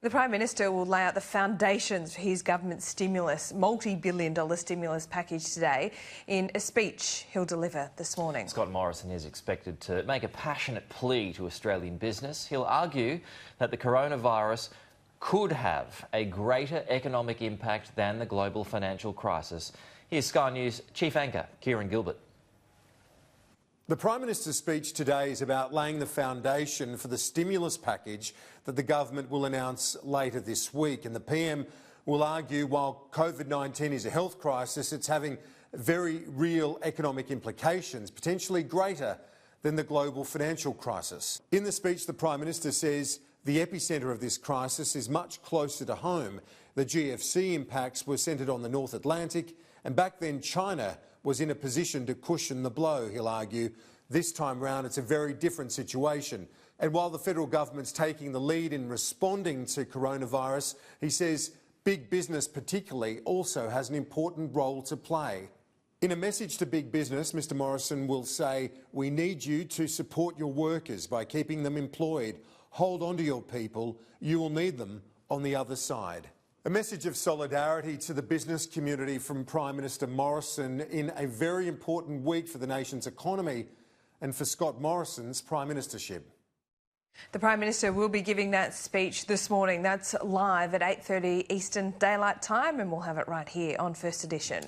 The Prime Minister will lay out the foundations for his government's stimulus, multi-billion-dollar stimulus package today in a speech he'll deliver this morning. Scott Morrison is expected to make a passionate plea to Australian business. He'll argue that the coronavirus could have a greater economic impact than the global financial crisis. Here's Sky News Chief Anchor Kieran Gilbert. The Prime Minister's speech today is about laying the foundation for the stimulus package that the government will announce later this week. And the PM will argue while COVID-19 is a health crisis, it's having very real economic implications, potentially greater than the global financial crisis. In the speech, the Prime Minister says the epicentre of this crisis is much closer to home. The GFC impacts were centred on the North Atlantic, and back then China was in a position to cushion the blow, he'll argue. This time round, it's a very different situation. And while the federal government's taking the lead in responding to coronavirus, he says big business particularly also has an important role to play. In a message to big business, Mr Morrison will say, "We need you to support your workers by keeping them employed. Hold on to your people. You will need them on the other side." A message of solidarity to the business community from Prime Minister Morrison in a very important week for the nation's economy and for Scott Morrison's Prime Ministership. The Prime Minister will be giving that speech this morning. That's live at 8:30 Eastern Daylight Time, and we'll have it right here on First Edition.